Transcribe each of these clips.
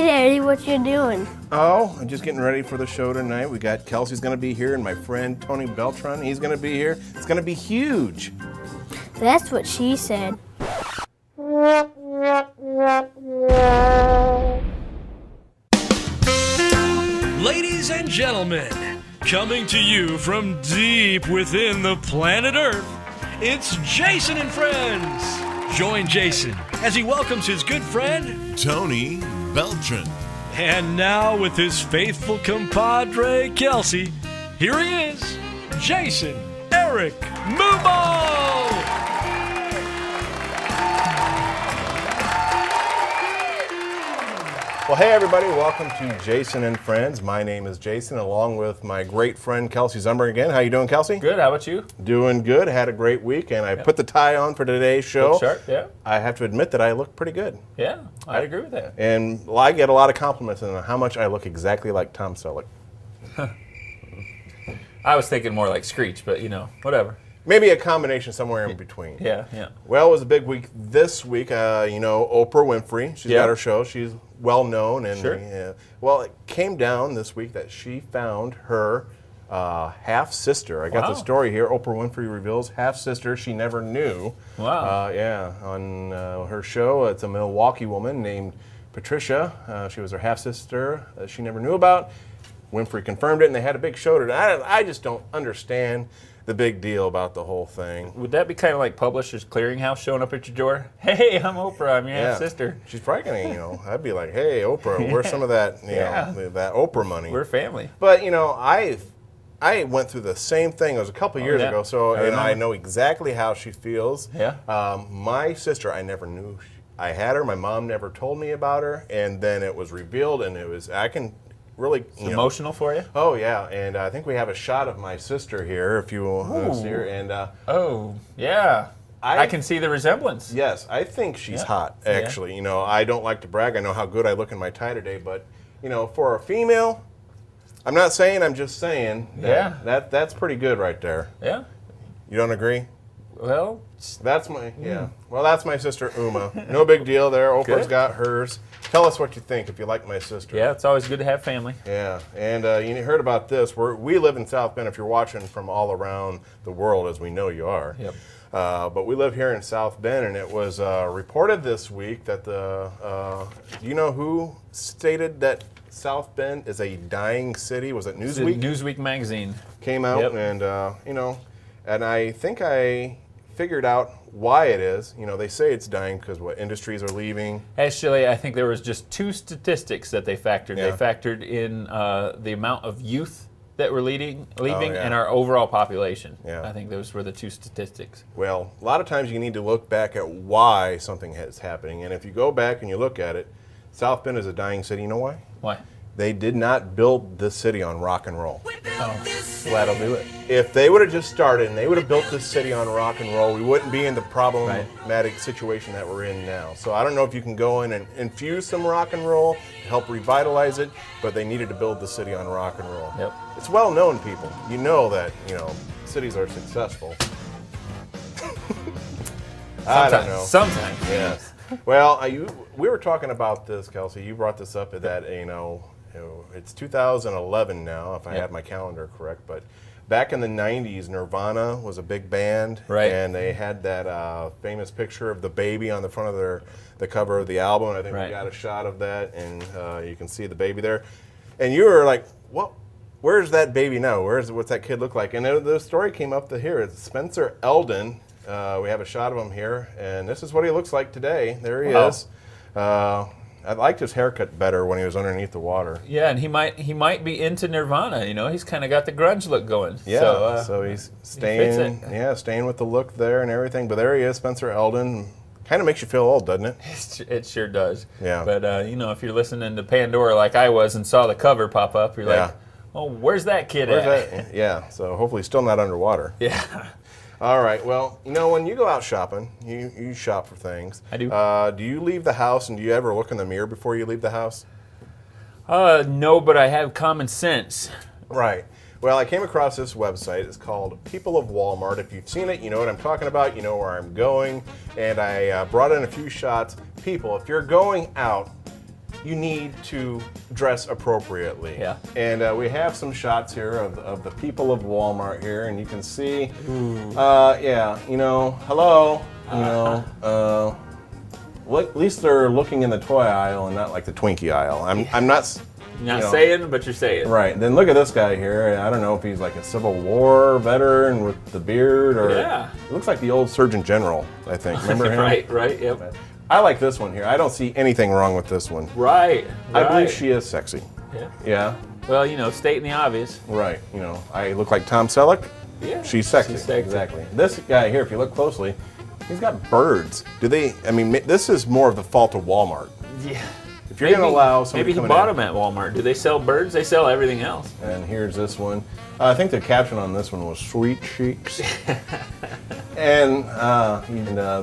Hey, Daddy, what you doing? Oh, I'm just getting ready for the show tonight. We got Kelsey's going to be here and my friend Tony Beltran, he's going to be here. It's going to be huge. That's what she said. Ladies and gentlemen, coming to you from deep within the planet Earth, it's Jason and Friends. Join Jason as he welcomes his good friend, Tony Beltran. And now with his faithful compadre, Kelsey, here he is, Jason Eric Mumaw. Well, hey everybody, welcome to Jason and Friends. My name is Jason, along with my great friend Kelsey Zumberg again. How you doing, Kelsey? Good, how about you? Doing good. Had a great week, and I put the tie on for today's show. Look sharp, yeah. I have to admit that I look pretty good. Yeah, I agree with that. And I get a lot of compliments on how much I look exactly like Tom Selleck. I was thinking more like Screech, but whatever. Maybe a combination somewhere in between. Yeah. Well, it was a big week this week. Oprah Winfrey, she's got her show. She's well known. And Sure. Well, it came down this week that she found her half-sister. I got the story here. Oprah Winfrey reveals half-sister she never knew. Wow. On her show, it's a Milwaukee woman named Patricia. She was her half-sister that she never knew about. Winfrey confirmed it, and they had a big show today. I just don't understand the big deal about the whole thing. Would that be kind of like Publishers Clearinghouse showing up at your door? Hey, I'm Oprah, I'm your half-sister. She's probably gonna, I'd be like, hey, Oprah, where's some of that, that Oprah money? We're family. But, I went through the same thing. It was a couple years ago, so I know exactly how she feels. Yeah. My sister, I never knew I had her. My mom never told me about her, and then it was revealed, and I can really Emotional for you? Oh yeah, and I think we have a shot of my sister here, if you will see her. And oh yeah, I can see the resemblance. Yes, I think she's hot. Actually, I don't like to brag. I know how good I look in my tie today, but for a female, I'm not saying. I'm just saying. That's pretty good right there. Yeah. You don't agree? Well, that's my Well, that's my sister Uma. No big deal there. Oprah's got hers. Tell us what you think if you like my sister. Yeah, it's always good to have family. Yeah, and you heard about this. We live in South Bend. If you're watching from all around the world, as we know you are. Yep. But we live here in South Bend, and it was reported this week that do you know who stated that South Bend is a dying city? Was it Newsweek? Newsweek magazine Came out, and and I think I figured out why it is. They say it's dying because industries are leaving. Actually, I think there was just two statistics that they factored. Yeah. They factored in the amount of youth that were leaving yeah. and our overall population. Yeah. I think those were the two statistics. Well, a lot of times you need to look back at why something is happening. And if you go back and you look at it, South Bend is a dying city. You know why? Why? They did not build this city on rock and roll. Oh, well, that'll do it. If they would have just started and they would have built this city on rock and roll, we wouldn't be in the problematic situation that we're in now. So I don't know if you can go in and infuse some rock and roll to help revitalize it, but they needed to build the city on rock and roll. Yep. It's well known, people. You know that, cities are successful. I don't know. Sometimes. Yes. Well, we were talking about this, Kelsey. You brought this up that, it's 2011 now, if I had my calendar correct, but back in the 90s, Nirvana was a big band, right? And they had that famous picture of the baby on the front of the cover of the album. I think we got a shot of that, and you can see the baby there. And you were like, "What? Where's that baby now? What's that kid look like?" And the story came up to here. It's Spencer Eldon. We have a shot of him here, and this is what he looks like today. There he is. I liked his haircut better when he was underneath the water. Yeah, and he might be into Nirvana. He's kind of got the grunge look going. Yeah, so he's staying. Staying with the look there and everything. But there he is, Spencer Eldon. Kind of makes you feel old, doesn't it? It sure does. Yeah. But if you're listening to Pandora like I was and saw the cover pop up, you're like, "Oh, where's that kid at?" Yeah. So hopefully he's still not underwater. Yeah. All right. Well, when you go out shopping, you shop for things. I do. Do you leave the house, and do you ever look in the mirror before you leave the house? No, but I have common sense. Right. Well, I came across this website. It's called People of Walmart. If you've seen it, you know what I'm talking about. You know where I'm going. And I brought in a few shots. People, if you're going out, you need to dress appropriately. Yeah. And we have some shots here of the people of Walmart here, and you can see, yeah, you know, hello, you know, well, at least they're looking in the toy aisle and not like the Twinkie aisle. I'm not. You're not you know, saying, but you're saying. Right. Then look at this guy here. I don't know if he's like a Civil War veteran with the beard or. Yeah. It looks like the old Surgeon General, I think. Remember him? Right, yep. I like this one here. I don't see anything wrong with this one. Right. I believe she is sexy. Yeah. Yeah. Well, you know, stating the obvious. Right. You know, I look like Tom Selleck. Yeah. She's sexy. She's sexy. Exactly. This guy here, if you look closely, he's got birds. Do they? I mean, this is more of the fault of Walmart. Yeah. If you're going to allow somebody maybe he coming bought in, them at Walmart. Do they sell birds? They sell everything else. And here's this one. I think the caption on this one was "Sweet Cheeks." and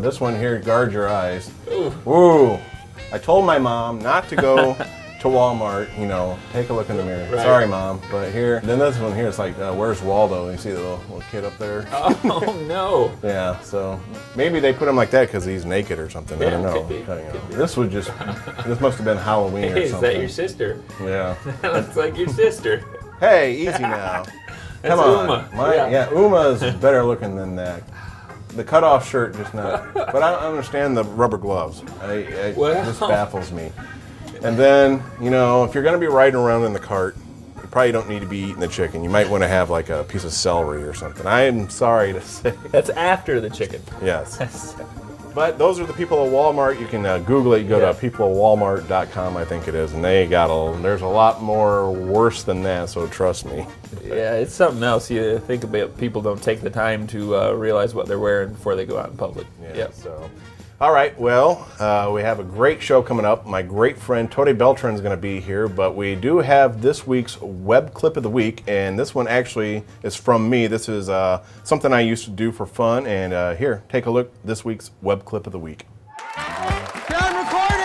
this one here, "Guard Your Eyes." Ooh. I told my mom not to go to Walmart. You know, take a look in the mirror. Right. Sorry, Mom, but here. Then this one here is like, "Where's Waldo?" You see the little kid up there. Oh no. Yeah, so maybe they put him like that because he's naked or something. I don't know. Could be. This must have been Halloween or Hey, is something. that your sister? Yeah. That looks like your sister. Hey, easy now. Come on. Uma. Uma is better looking than that. The cutoff shirt, just not. But I don't understand the rubber gloves. Well. This baffles me. And then, you know, if you're going to be riding around in the cart, you probably don't need to be eating the chicken. You might want to have like a piece of celery or something. I am sorry to say. That's after the chicken. Yes. But those are the people of Walmart. You can Google it. You go to peopleofwalmart.com, I think it is, and there's a lot more worse than that, so trust me. Yeah, it's something else. You think about people don't take the time to realize what they're wearing before they go out in public. Yeah. So, all right. Well, we have a great show coming up. My great friend Tony Beltran is going to be here, but we do have this week's web clip of the week, and this one actually is from me. This is something I used to do for fun, and here, take a look. This week's web clip of the week. I'm recording!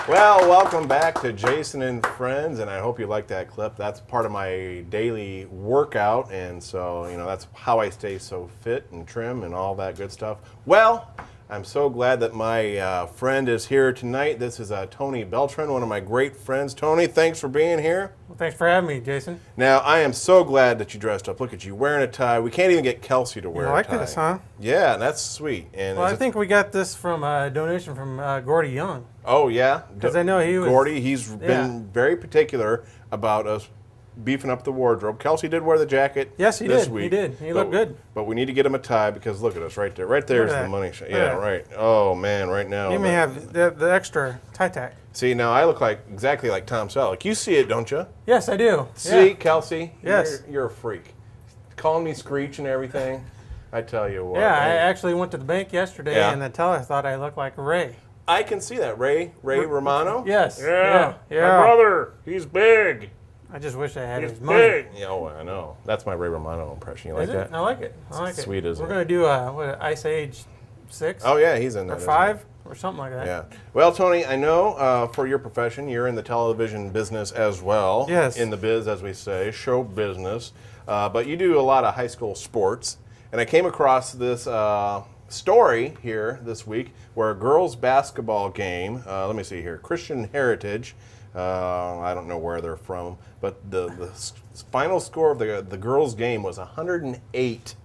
Well, welcome back to Jason and Friends, and I hope you like that clip. That's part of my daily workout, and so, you know, that's how I stay so fit and trim and all that good stuff. Well, I'm so glad that my friend is here tonight. This is Tony Beltran, one of my great friends. Tony, thanks for being here. Well, thanks for having me, Jason. Now, I am so glad that you dressed up. Look at you, wearing a tie. We can't even get Kelsey to wear You a like tie. this, huh? Yeah, that's sweet. And Well, is I think we got this from a donation from Gordy Young. Oh, yeah? 'Cause I know he was- Gordy, he's been very particular about us beefing up the wardrobe. Kelsey did wear the jacket Yes, he this did. week. He did. He looked good. But we need to get him a tie because look at us right there. Right there's Look at the that. money shot. Look Yeah, at that. right. Oh, man, right now. You may have the extra tie tack. See, now I look like exactly like Tom Selleck. You see it, don't you? Yes, I do. See, Yeah. Kelsey? Yes. You're a freak. Calling me Screech and everything. I tell you what. Yeah, I actually went to the bank yesterday, Yeah. and the teller thought I looked like Ray. I can see that. Ray Romano? Yes. Yeah. Yeah. My brother. He's big. I just wish I had his money. Yeah, oh, I know. That's my Ray Romano impression. You like Is it? that? I like it. I like it. Sweet, isn't We're it? going to do Ice Age 6 Oh, yeah, he's in there. or isn't 5 or something like that. he? Yeah. Well, Tony, I know for your profession, you're in the television business as well. Yes. In the biz, as we say, show business. But you do a lot of high school sports. And I came across this story here this week where a girls' basketball game, let me see here, Christian Heritage, I don't know where they're from, but the final score of the girls' game was 108-3.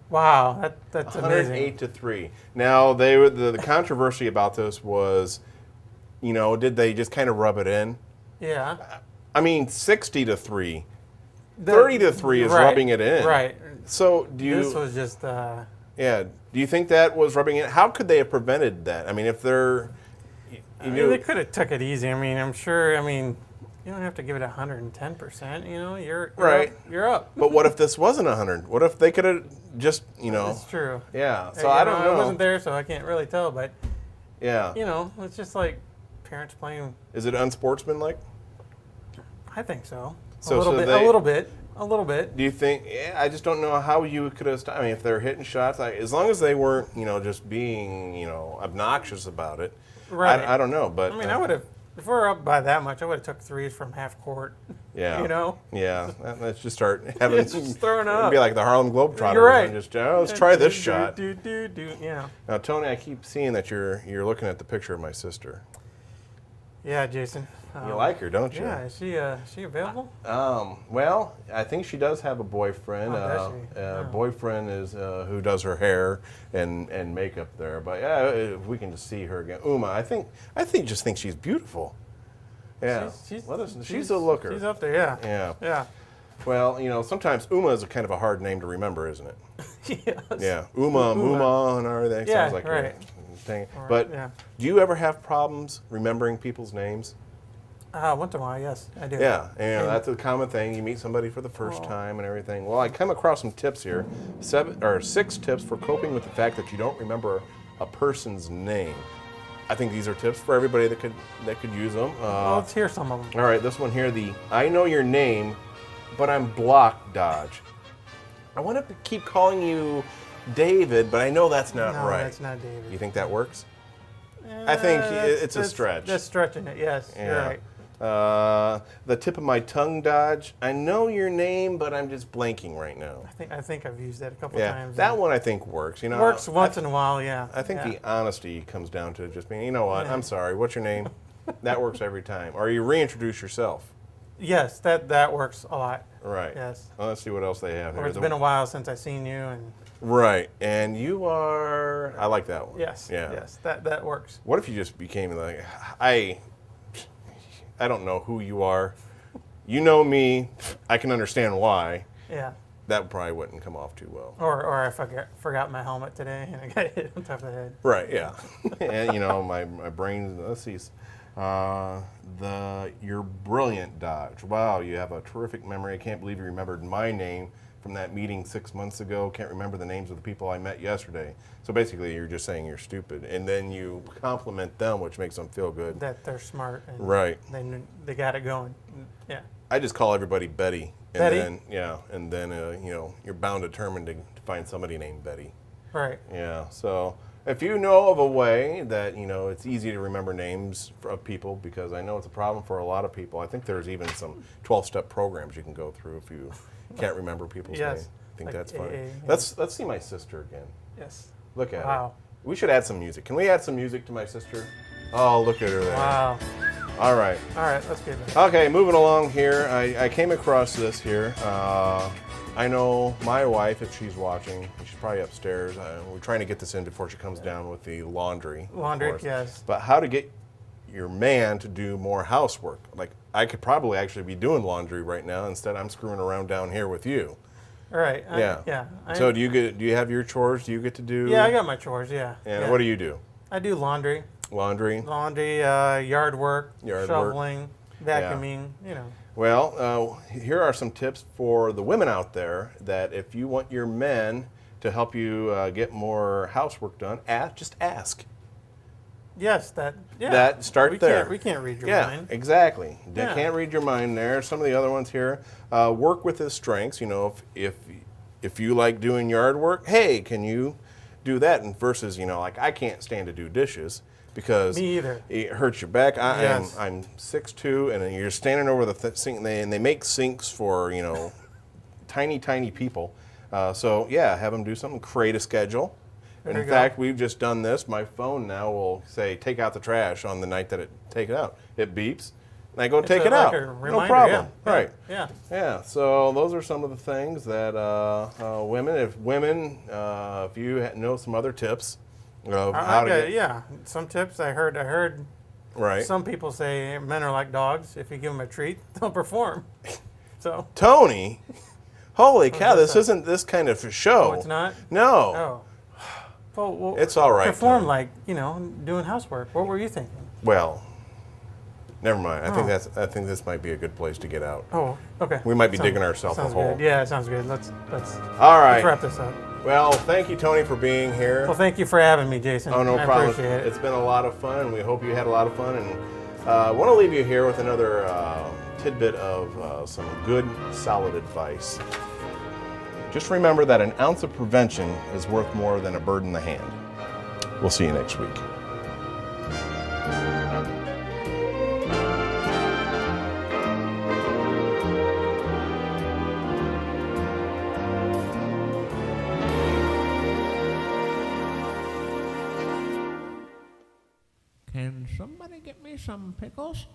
Wow, that's amazing. 108-3. Now, the controversy about this was, you know, did they just kind of rub it in? Yeah. I mean, 60-3. 30 to 3 is right, rubbing it in. Right. So do you? This was just. Yeah. Do you think that was rubbing it? How could they have prevented that? I mean, if they're, they could have took it easy. I mean, I'm sure. I mean, you don't have to give it 110%. You know, you're right. Up, you're up. But what if this wasn't 100? What if they could have just, That's true. Yeah. So I don't know. I wasn't there, so I can't really tell. But yeah. It's just like parents playing. Is it unsportsmanlike? I think so. So a little bit. A little bit. Do you think? Yeah, I just don't know how you could have stopped. I mean, if they're hitting shots, as long as they weren't, just being, obnoxious about it. Right. I don't know, but I mean, I would have. If we're up by that much, I would have took threes from half court. Yeah. Yeah. Let's just start having. Just throwing it It'd up. be like the Harlem Globetrotters. You're right. And just let's try this shot. Yeah. Now, Tony, I keep seeing that you're looking at the picture of my sister. Yeah, Jason. You like her, don't you? Yeah. Is she available? Well, I think she does have a boyfriend. Does she? Boyfriend is who does her hair and makeup there. But yeah, if we can just see her again, Uma. I just think she's beautiful. Yeah, she's a looker. She's up there. Yeah. Yeah. Yeah. Well, sometimes Uma is a kind of a hard name to remember, isn't it? Yes. Yeah, Uma, and everything. Yeah, Sounds like right. thing. Or, But yeah. do you ever have problems remembering people's names? Once in a while, yes, I do. Yeah, and that's a common thing. You meet somebody for the first time and everything. Well, I come across some tips here, 6 tips for coping with the fact that you don't remember a person's name. I think these are tips for everybody that could use them. Let's hear some of them. All right, this one here, the I know your name, but I'm blocked dodge. I want to keep calling you David, but I know that's not right. No, that's not David. You think that works? I think it's a stretch. That's stretching it, yes. Yeah. You're right. The tip of my tongue dodge. I know your name, but I'm just blanking right now. I think I've used that a couple Yeah, times. that one I think works. Works once in a while, yeah. I think yeah. the honesty comes down to just being, you know what, I'm sorry, what's your name? That works every time. Or you reintroduce yourself. Yes, that works a lot. Right. Yes. Well, let's see what else they have here. Or it's been a while since I've seen you, and Right, and you are. I like that one. yes, Yeah. yes, that works. What if you just became like, I don't know who you are. You know me. I can understand why. Yeah. That probably wouldn't come off too well. Or I forgot my helmet today and I got hit on top of the head. Right. Yeah. And my brain. Let's see. You're brilliant, Dodge. Wow, you have a terrific memory. I can't believe you remembered my name from that meeting 6 months ago. Can't remember the names of the people I met yesterday. So basically, you're just saying you're stupid, and then you compliment them, which makes them feel good. That they're smart. And Right. They got it going. Yeah. I just call everybody Betty. And Betty? then you're bound determined to find somebody named Betty. Right. Yeah. So if you know of a way that it's easy to remember names of people, because I know it's a problem for a lot of people. I think there's even some 12-step programs you can go through if you can't remember people's Yes. names. I think Like that's funny. AA, yeah. Let's see my sister again. Yes. Look at her. Wow. We should add some music. Can we add some music to my sister? Oh, look at her there. Wow. All right. All right, let's get it. Okay, moving along here. I came across this here. I know my wife, if she's watching, she's probably upstairs. We're trying to get this in before she comes down with the laundry. of Laundry, course. yes. But how to get your man to do more housework. Like, I could probably actually be doing laundry right now. Instead, I'm screwing around down here with you. All right. Yeah. So do you have your chores? Do you get to do? Yeah, I got my chores, yeah. And yeah. what do you do? I do laundry. Laundry. Yard work, Yard work. shoveling, vacuuming, Well, here are some tips for the women out there that if you want your men to help you get more housework done, just ask. Yes, Start there. We can't read your Yeah, mind. exactly. They Yeah. can't read your mind there. Some of the other ones here, work with his strengths. If you like doing yard work, hey, can you do that? And versus, like I can't stand to do dishes because Me either. it hurts your back. Yes. I'm 6'2", and you're standing over the sink, and they make sinks for tiny people. So yeah, have them do something. Create a schedule. There In you fact, go. we've just done this. My phone now will say, take out the trash on the night that it take it out. It beeps, and I go take it like out. a No reminder, problem. yeah. Right. Yeah. Yeah, so those are some of the things that if you know some other tips of how to get, Yeah, some tips I heard right. some people say men are like dogs. If you give them a treat, they'll perform. So. Tony, holy cow! This isn't this kind of a show. Oh, it's not. No. Oh. Well, it's all right. Perform Tony. like doing housework. What were you thinking? Well, never mind. I think this might be a good place to get out. Oh, okay. We might be digging ourselves a hole. Good. Yeah, it sounds good. Let's all right. Let's wrap this up. Well, thank you, Tony, for being here. Well, thank you for having me, Jason. Oh, no I problem. appreciate it. It's been a lot of fun, and we hope you had a lot of fun. And I want to leave you here with another tidbit of some good, solid advice. Just remember that an ounce of prevention is worth more than a bird in the hand. We'll see you next week. Can somebody get me some pickles?